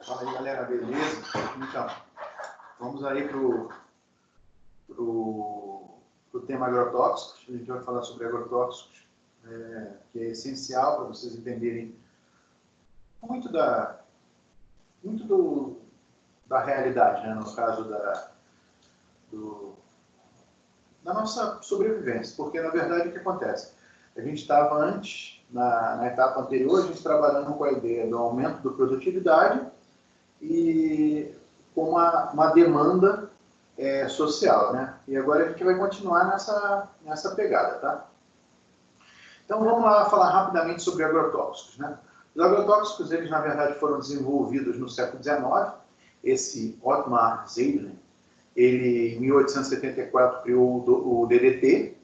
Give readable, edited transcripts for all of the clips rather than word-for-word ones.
Fala aí, galera, beleza? Então, vamos aí pro tema agrotóxicos. A gente vai falar sobre agrotóxicos, que é essencial para vocês entenderem muito da realidade, né? No caso da nossa sobrevivência, porque na verdade o que acontece? A gente estava antes, na etapa anterior, a gente trabalhando com a ideia do aumento da produtividade e com uma demanda social, né? E agora a gente vai continuar nessa pegada, tá? Então vamos lá falar rapidamente sobre agrotóxicos, né? Os agrotóxicos, eles na verdade foram desenvolvidos no século XIX. Esse Ottmar Zeidler, ele em 1874 criou o DDT,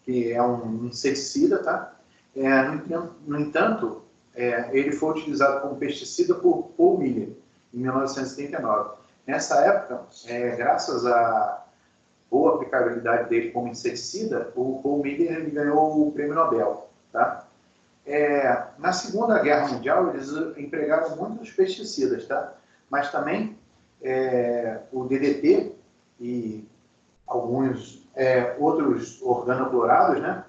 que é um inseticida, tá? No entanto, ele foi utilizado como pesticida por Paul Miller, em 1939. Nessa época, graças à boa aplicabilidade dele como inseticida, o Paul Miller ele ganhou o prêmio Nobel, tá? Na Segunda Guerra Mundial, eles empregaram muitos pesticidas, tá? Mas também o DDT e alguns outros organoclorados, né?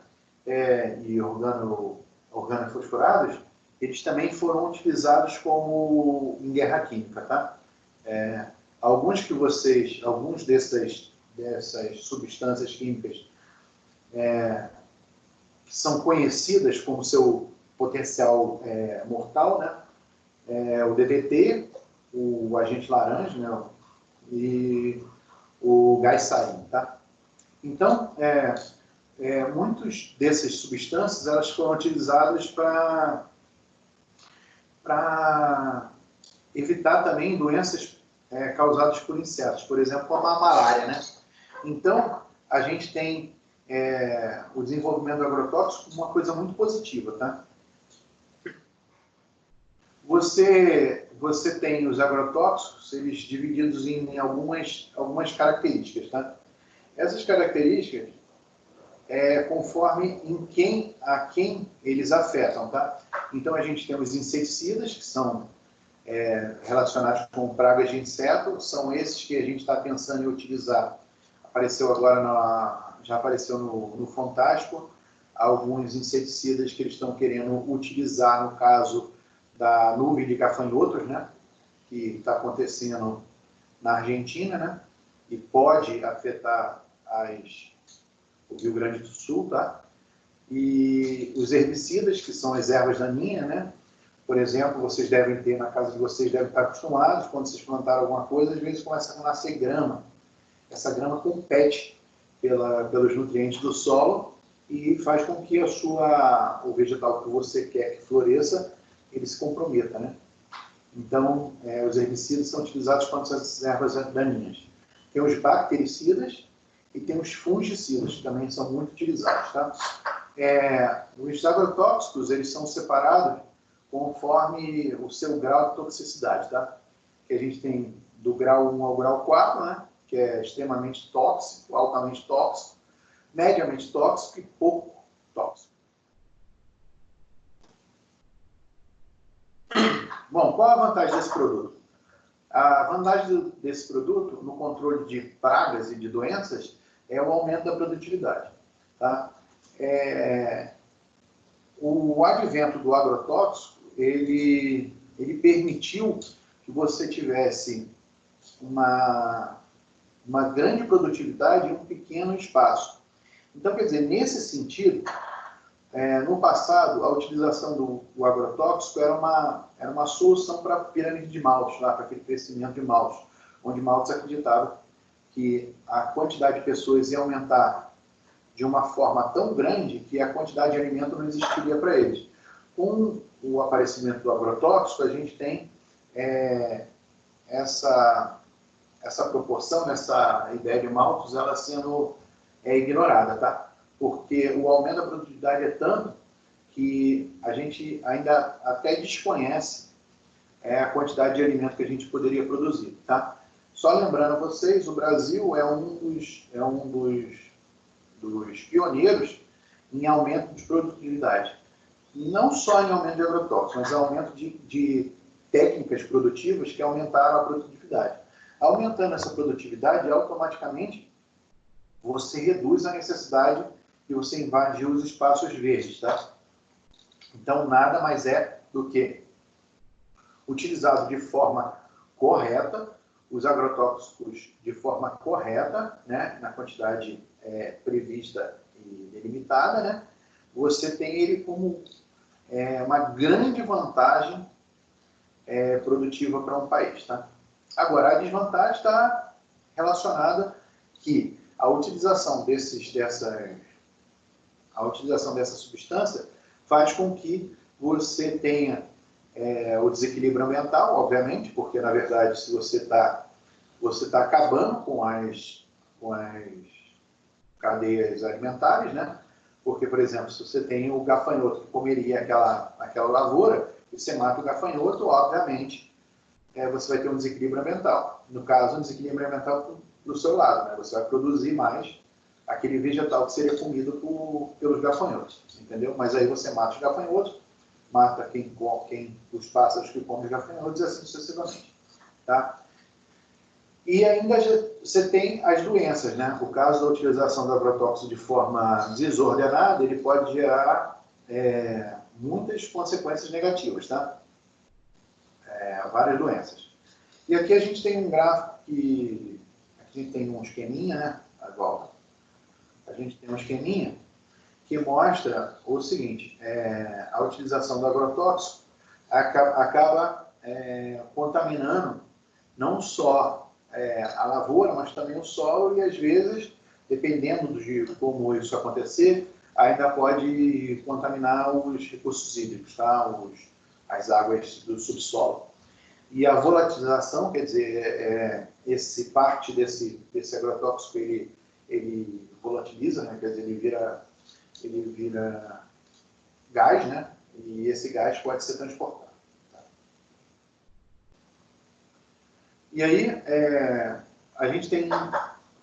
E organofosforados, eles também foram utilizados em guerra química, tá? Alguns dessas substâncias químicas que são conhecidas como seu potencial mortal, né? O DDT, o agente laranja, né? E o gás sarin, tá? Então, muitas dessas substâncias elas foram utilizadas para evitar também doenças causadas por insetos, por exemplo, como a malária, né? Então, a gente tem o desenvolvimento do agrotóxico como uma coisa muito positiva, tá? Você tem os agrotóxicos, eles divididos em algumas características, tá? Essas características conforme a quem eles afetam, tá? Então a gente tem os inseticidas, que são relacionados com pragas de inseto, são esses que a gente está pensando em utilizar. Já apareceu no Fantástico, alguns inseticidas que eles estão querendo utilizar no caso da nuvem de gafanhotos, né? Que está acontecendo na Argentina, né? E pode afetar o Rio Grande do Sul, tá? E os herbicidas, que são as ervas daninhas, né? Por exemplo, vocês devem ter, na casa de vocês, devem estar acostumados, quando vocês plantaram alguma coisa, às vezes começa a nascer grama. Essa grama compete pelos nutrientes do solo e faz com que o vegetal que você quer que floresça, ele se comprometa, né? Então, os herbicidas são utilizados contra essas ervas daninhas. Tem os bactericidas e tem os fungicidas, que também são muito utilizados, tá? Os agrotóxicos, eles são separados conforme o seu grau de toxicidade, tá? Que a gente tem do grau 1 ao grau 4, né? Que é extremamente tóxico, altamente tóxico, mediamente tóxico e pouco tóxico. Bom, qual a vantagem desse produto? A vantagem desse produto no controle de pragas e de doenças é o aumento da produtividade, tá? O advento do agrotóxico, ele permitiu que você tivesse uma grande produtividade em um pequeno espaço. Então, quer dizer, nesse sentido, no passado, a utilização do agrotóxico era uma solução para a pirâmide de Malthus, para aquele crescimento de Malthus, onde Malthus acreditava que a quantidade de pessoas ia aumentar de uma forma tão grande que a quantidade de alimento não existiria para eles. Com o aparecimento do agrotóxico, a gente tem essa proporção, essa ideia de Malthus, ela sendo ignorada, tá? Porque o aumento da produtividade é tanto que a gente ainda até desconhece a quantidade de alimento que a gente poderia produzir, tá? Só lembrando a vocês, o Brasil é um dos pioneiros em aumento de produtividade. Não só em aumento de agrotóxicos, mas aumento de técnicas produtivas que aumentaram a produtividade. Aumentando essa produtividade, automaticamente você reduz a necessidade de você invadir os espaços verdes, tá? Então, nada mais é do que utilizado de forma correta, os agrotóxicos de forma correta, né, na quantidade prevista e delimitada, né, você tem ele como uma grande vantagem produtiva para um país. Tá? Agora, a desvantagem está relacionada que a utilização dessa substância faz com que você tenha o desequilíbrio ambiental, obviamente, porque, na verdade, se você está acabando com as cadeias alimentares, né? Porque, por exemplo, se você tem o gafanhoto que comeria aquela lavoura, e você mata o gafanhoto, obviamente, você vai ter um desequilíbrio ambiental. No caso, um desequilíbrio ambiental do seu lado, né? Você vai produzir mais aquele vegetal que seria comido pelos gafanhotos, entendeu? Mas aí você mata os gafanhotos, mata os pássaros que comem os gafanhotos e assim sucessivamente, tá? E ainda você tem as doenças, né? O caso da utilização do agrotóxico de forma desordenada, ele pode gerar muitas consequências negativas, tá? Várias doenças. E aqui a gente tem um gráfico que... Aqui a gente tem um esqueminha, né? Agora, a gente tem um esqueminha que mostra o seguinte, a utilização do agrotóxico acaba contaminando não só a lavoura, mas também o solo, e às vezes, dependendo de como isso acontecer, ainda pode contaminar os recursos hídricos, tá? As águas do subsolo. E a volatilização, quer dizer, parte desse agrotóxico, ele volatiliza, né? Quer dizer, ele vira gás, né? E esse gás pode ser transportado. Tá? E aí, a gente tem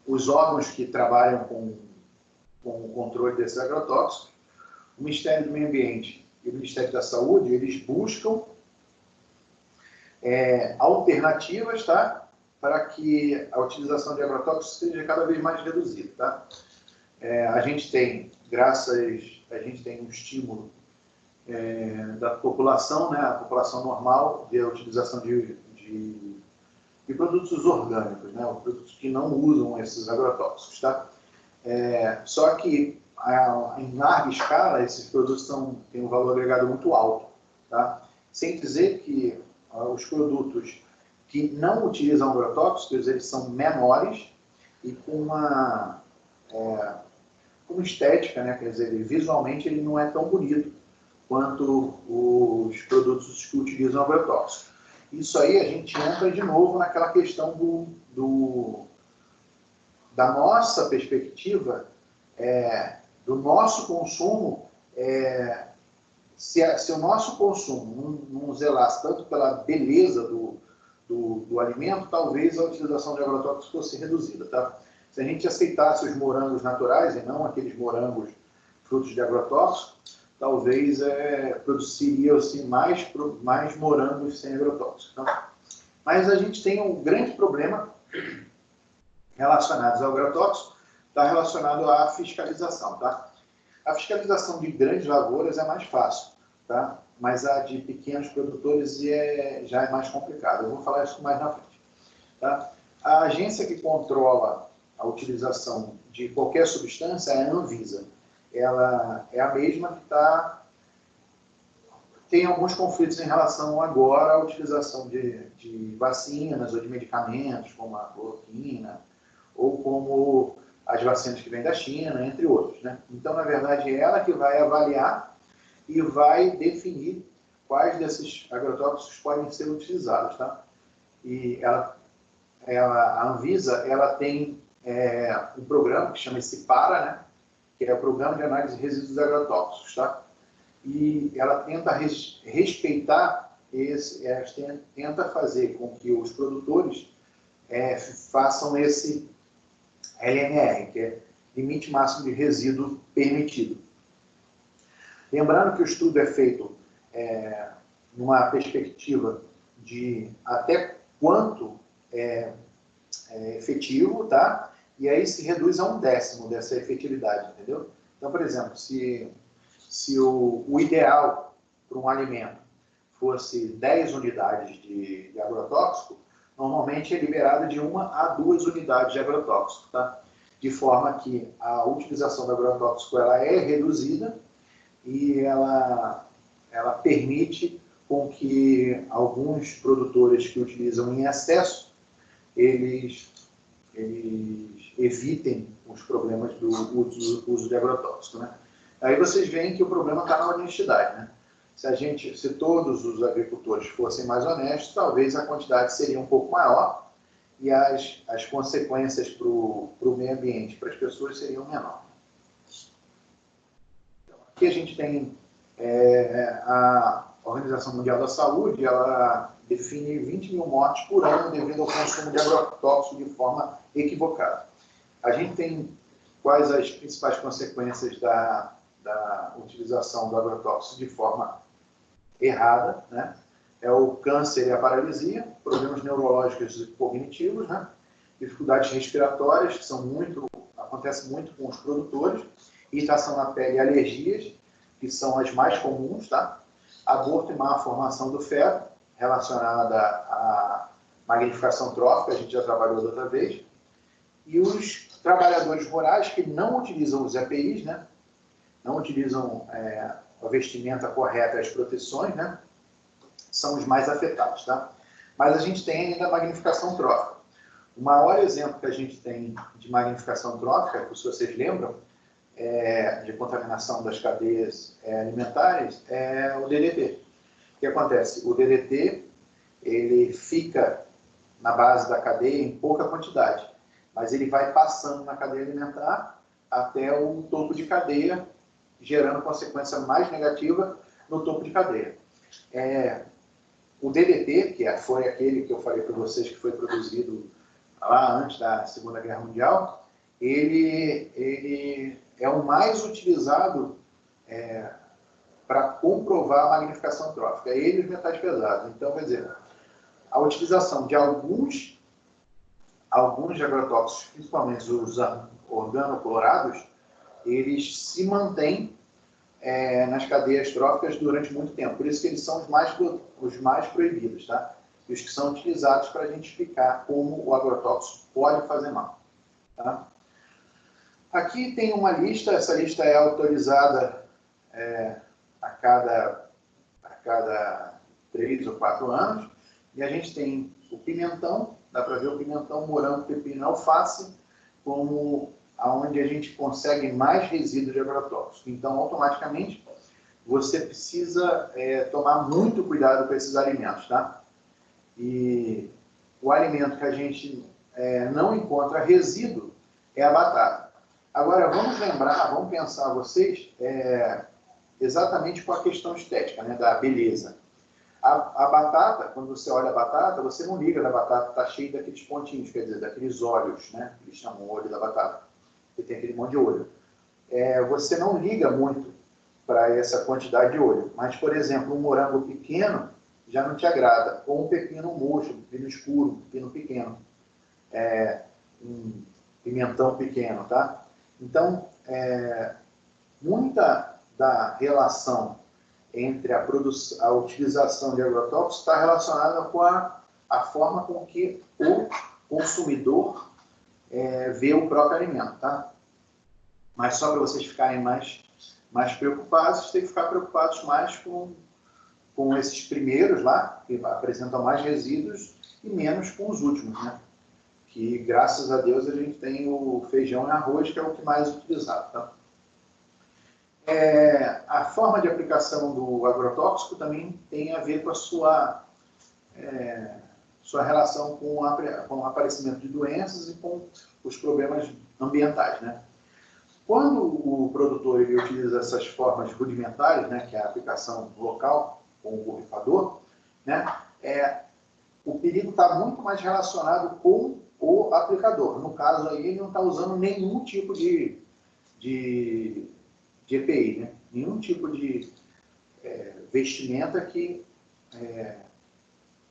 os órgãos que trabalham com o controle desses agrotóxicos. O Ministério do Meio Ambiente e o Ministério da Saúde, eles buscam alternativas, tá? Para que a utilização de agrotóxicos seja cada vez mais reduzida. Tá? A gente tem um estímulo da população, né, a população normal, de utilização de produtos orgânicos, né, produtos que não usam esses agrotóxicos. Tá? Só que, em larga escala, esses produtos têm um valor agregado muito alto. Tá? Sem dizer que os produtos que não utilizam agrotóxicos, eles são menores e com uma estética, né? Quer dizer, visualmente ele não é tão bonito quanto os produtos que utilizam agrotóxicos. Isso aí a gente entra de novo naquela questão da nossa perspectiva, do nosso consumo, se o nosso consumo não zelasse tanto pela beleza do alimento, talvez a utilização de agrotóxicos fosse reduzida. Tá? Se a gente aceitasse os morangos naturais e não aqueles morangos frutos de agrotóxicos, talvez produziria assim, mais morangos sem agrotóxicos. Tá? Mas a gente tem um grande problema relacionado ao agrotóxico, está relacionado à fiscalização. Tá? A fiscalização de grandes lavouras é mais fácil, tá? Mas a de pequenos produtores já é mais complicado. Eu vou falar isso mais na frente. Tá? A agência que controla a utilização de qualquer substância é a Anvisa. Ela é a mesma que tem alguns conflitos em relação agora à utilização de vacinas ou de medicamentos, como a cloroquina, ou como as vacinas que vêm da China, entre outros. Né? Então, na verdade, é ela que vai avaliar e vai definir quais desses agrotóxicos podem ser utilizados. Tá? E a Anvisa ela tem um programa que chama-se PARA, né? Que é o Programa de Análise de Resíduos Agrotóxicos. Tá? E ela tenta respeitar tenta fazer com que os produtores façam esse LMR, que é Limite Máximo de Resíduo Permitido. Lembrando que o estudo é feito numa perspectiva de até quanto é efetivo, tá? E aí se reduz a 1/10 dessa efetividade, entendeu? Então, por exemplo, se o ideal para um alimento fosse 10 unidades de agrotóxico, normalmente é liberado de 1 a 2 unidades de agrotóxico, tá? De forma que a utilização do agrotóxico ela é reduzida e ela permite com que alguns produtores que utilizam em excesso, eles evitem os problemas do uso de agrotóxico, né? Aí vocês veem que o problema está na honestidade, né? Se todos os agricultores fossem mais honestos, talvez a quantidade seria um pouco maior e as consequências para o meio ambiente, para as pessoas, seriam menores. Então, aqui a gente tem a Organização Mundial da Saúde, ela define 20 mil mortes por ano devido ao consumo de agrotóxico de forma equivocada. A gente tem quais as principais consequências da utilização do agrotóxico de forma errada, né? É o câncer e a paralisia, problemas neurológicos e cognitivos, né? Dificuldades respiratórias, que acontecem muito com os produtores, irritação na pele e alergias, que são as mais comuns, tá? Aborto e má formação do feto, relacionada à magnificação trófica, a gente já trabalhou da outra vez, e os trabalhadores rurais que não utilizam os EPIs, né? Não utilizam a vestimenta correta e as proteções, né? São os mais afetados, tá? Mas a gente tem ainda a magnificação trófica. O maior exemplo que a gente tem de magnificação trófica, que se vocês lembram, de contaminação das cadeias alimentares, é o DDT. O que acontece? O DDT, ele fica na base da cadeia em pouca quantidade, mas ele vai passando na cadeia alimentar até o topo de cadeia, gerando consequência mais negativa no topo de cadeia. O DDT, que foi aquele que eu falei para vocês que foi produzido lá antes da Segunda Guerra Mundial, ele é o mais utilizado para comprovar a magnificação trófica, ele e os metais pesados. Então, quer dizer, a utilização de alguns agrotóxicos, principalmente os organoclorados, eles se mantêm nas cadeias tróficas durante muito tempo. Por isso que eles são os mais proibidos, tá? E os que são utilizados para a gente explicar como o agrotóxico pode fazer mal. Tá? Aqui tem uma lista, essa lista é autorizada a cada 3 ou 4 anos, e a gente tem o pimentão, dá para ver o pimentão, morango, pepino, alface, como aonde a gente consegue mais resíduos de agrotóxico. Então, automaticamente, você precisa tomar muito cuidado com esses alimentos, tá? E o alimento que a gente não encontra resíduo é a batata. Agora, vamos pensar vocês exatamente com a questão estética, né, da beleza. A batata, quando você olha a batata, você não liga da batata, está cheia daqueles pontinhos, quer dizer, daqueles olhos, né? Eles chamam o olho da batata, que tem aquele monte de olho. Você não liga muito para essa quantidade de olho. Mas, por exemplo, um morango pequeno já não te agrada. Ou um pepino murcho, um pepino escuro, um pepino pequeno. Um pimentão pequeno, tá? Então, muita da relação entre a utilização de agrotóxicos está relacionada com a forma com que o consumidor vê o próprio alimento, tá? Mas só para vocês ficarem mais preocupados, vocês têm que ficar preocupados mais com esses primeiros lá, que apresentam mais resíduos, e menos com os últimos, né? Que, graças a Deus, a gente tem o feijão e arroz, que é o que mais é utilizado, tá? A forma de aplicação do agrotóxico também tem a ver com a sua relação com o aparecimento de doenças e com os problemas ambientais, né? Quando o produtor ele utiliza essas formas rudimentares, né, que é a aplicação local com o borrifador, né, o perigo está muito mais relacionado com o aplicador. No caso aí, ele não está usando nenhum tipo de EPI, né? Nenhum tipo de vestimenta que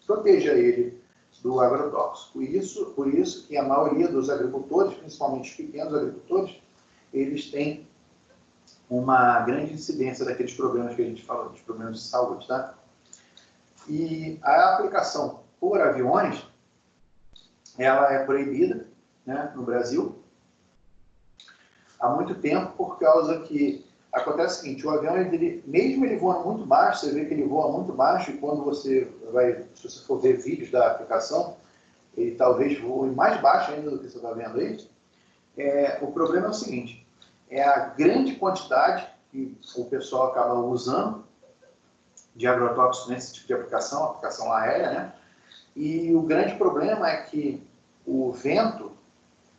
proteja ele do agrotóxico. Por isso que a maioria dos agricultores, principalmente os pequenos agricultores, eles têm uma grande incidência daqueles problemas que a gente falou, dos problemas de saúde, tá? E a aplicação por aviões, ela é proibida, né, no Brasil há muito tempo, por causa que acontece o seguinte: o avião, mesmo ele voando muito baixo, você vê que ele voa muito baixo, e quando se você for ver vídeos da aplicação, ele talvez voe mais baixo ainda do que você está vendo aí. O problema é o seguinte: é a grande quantidade que o pessoal acaba usando de agrotóxicos nesse tipo de aplicação aérea, né? E o grande problema é que o vento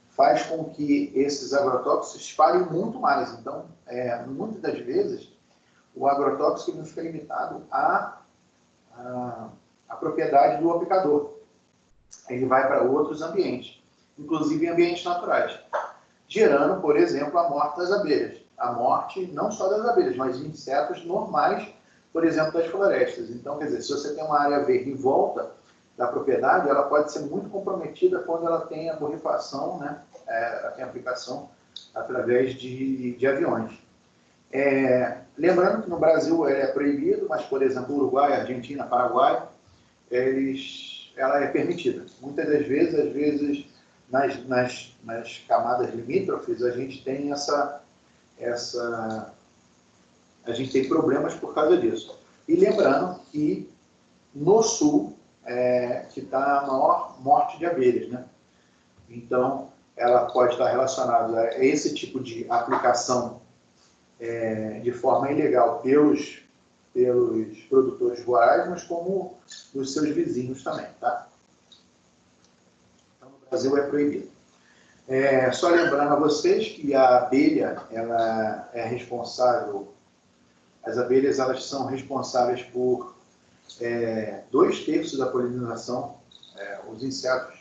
faz com que esses agrotóxicos se espalhem muito mais. Então, muitas das vezes, o agrotóxico não fica limitado à propriedade do aplicador. Ele vai para outros ambientes, inclusive em ambientes naturais, gerando, por exemplo, a morte das abelhas. A morte não só das abelhas, mas de insetos normais, por exemplo, das florestas. Então, quer dizer, se você tem uma área verde em volta da propriedade, ela pode ser muito comprometida quando ela tem a borrifação, né? Ela tem aplicação através de aviões. Lembrando que no Brasil ele é proibido, mas, por exemplo, Uruguai, Argentina, Paraguai, ela é permitida. Muitas das vezes, às vezes, nas camadas limítrofes, a gente tem a gente tem problemas por causa disso. E lembrando que no sul que está a maior morte de abelhas, né? Então, ela pode estar relacionada a esse tipo de aplicação de forma ilegal pelos produtores rurais, mas como dos seus vizinhos também, tá? Então, no Brasil é proibido. Só lembrando a vocês que a abelha, ela é responsável, as abelhas, elas são responsáveis por 2/3 da polinização. Os insetos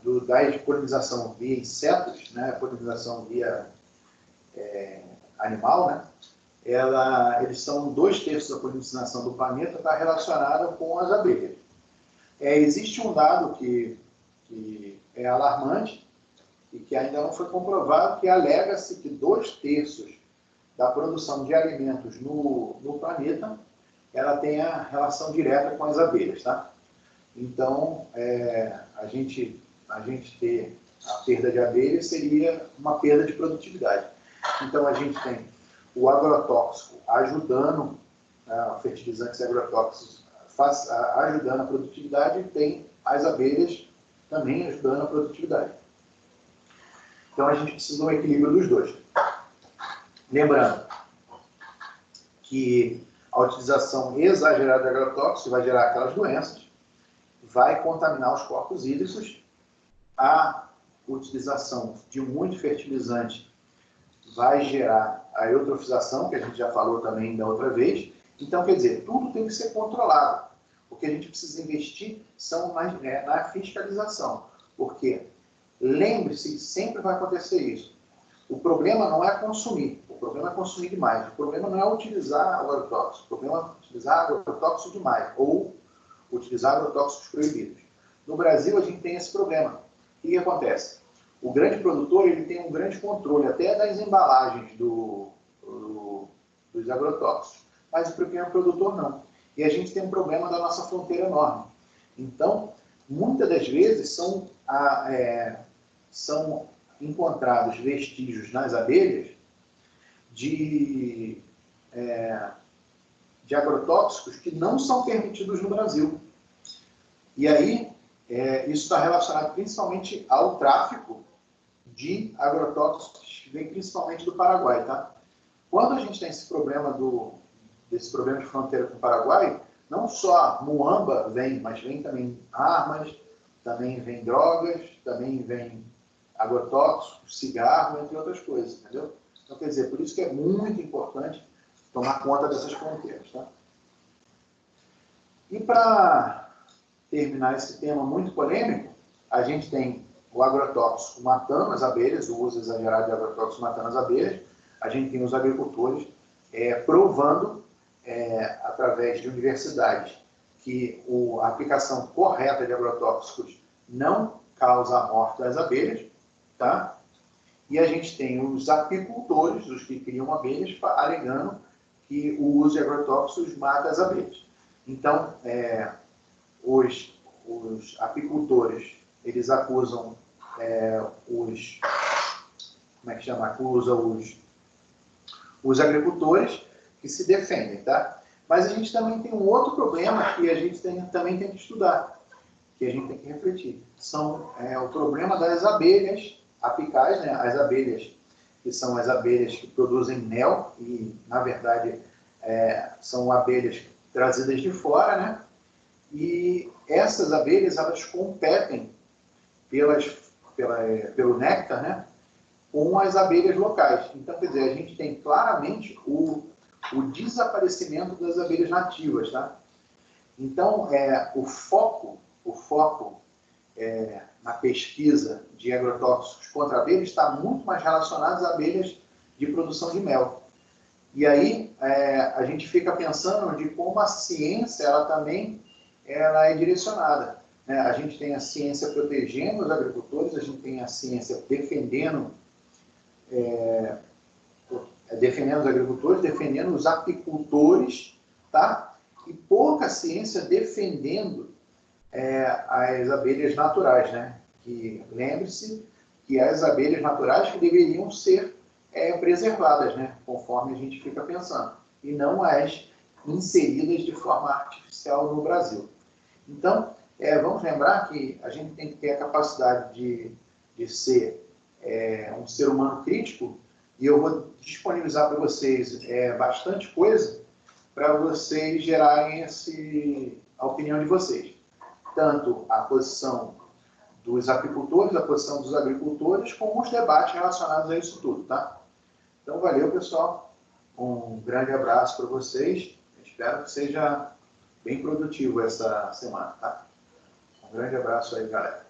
da polinização via insetos, né, polinização via animal, né, eles são 2/3 da polinização do planeta, está relacionada com as abelhas. Existe um dado que é alarmante e que ainda não foi comprovado, que alega-se que 2/3 da produção de alimentos no planeta, ela tem a relação direta com as abelhas, tá? Então, a gente ter a perda de abelhas seria uma perda de produtividade. Então, a gente tem o agrotóxico ajudando, fertilizantes e agrotóxicos ajudando a produtividade, e tem as abelhas também ajudando a produtividade. Então, a gente precisa de um equilíbrio dos dois. Lembrando que a utilização exagerada de agrotóxicos vai gerar aquelas doenças, vai contaminar os corpos hídricos, a utilização de muito fertilizante vai gerar a eutrofização, que a gente já falou também da outra vez. Então, quer dizer, tudo tem que ser controlado. O que a gente precisa investir são na fiscalização, porque lembre-se, sempre vai acontecer isso. O problema não é consumir, o problema é consumir demais. O problema não é utilizar agrotóxicos, o problema é utilizar agrotóxicos demais ou utilizar agrotóxicos proibidos. No Brasil, a gente tem esse problema. O que acontece? O grande produtor, ele tem um grande controle até das embalagens dos agrotóxicos, mas o pequeno produtor não. E a gente tem um problema da nossa fronteira enorme. Então, muitas das vezes são encontrados vestígios nas abelhas de agrotóxicos que não são permitidos no Brasil. E aí, isso está relacionado principalmente ao tráfico de agrotóxicos que vem principalmente do Paraguai, tá? Quando a gente tem esse problema de fronteira com o Paraguai, não só muamba vem, mas vem também armas, também vem drogas, também vem agrotóxicos, cigarro, entre outras coisas, entendeu? Então, quer dizer, por isso que é muito importante tomar conta dessas fronteiras, tá? E para terminar esse tema muito polêmico, a gente tem o agrotóxico matando as abelhas, o uso exagerado de agrotóxicos matando as abelhas. A gente tem os agricultores provando, através de universidades, que a aplicação correta de agrotóxicos não causa a morte das abelhas, tá? E a gente tem os apicultores, os que criam abelhas, alegando que o uso de agrotóxicos mata as abelhas. Então, os apicultores, eles acusam os agricultores que se defendem, tá? Mas a gente também tem um outro problema que a gente também tem que estudar, que a gente tem que refletir. São o problema das abelhas apicais, né? As abelhas que são as abelhas que produzem mel e, na verdade, são abelhas trazidas de fora, né? E essas abelhas, elas competem pelo néctar, né? Com as abelhas locais. Então, quer dizer, a gente tem claramente o desaparecimento das abelhas nativas, tá? Então, o foco na pesquisa de agrotóxicos contra abelhas está muito mais relacionado às abelhas de produção de mel. E aí, a gente fica pensando de como a ciência, ela também é direcionada, né? A gente tem a ciência protegendo os agricultores, a gente tem a ciência defendendo os agricultores, defendendo os apicultores, tá? E pouca ciência defendendo as abelhas naturais, né? Que lembre-se que as abelhas naturais que deveriam ser preservadas, né? Conforme a gente fica pensando, e não as inseridas de forma artificial no Brasil. Então, vamos lembrar que a gente tem que ter a capacidade de ser um ser humano crítico, e eu vou disponibilizar para vocês bastante coisa para vocês gerarem a opinião de vocês. Tanto a posição dos apicultores, a posição dos agricultores, como os debates relacionados a isso tudo, tá? Então, valeu, pessoal. Um grande abraço para vocês. Espero que seja bem produtivo essa semana, tá? Um grande abraço aí, galera.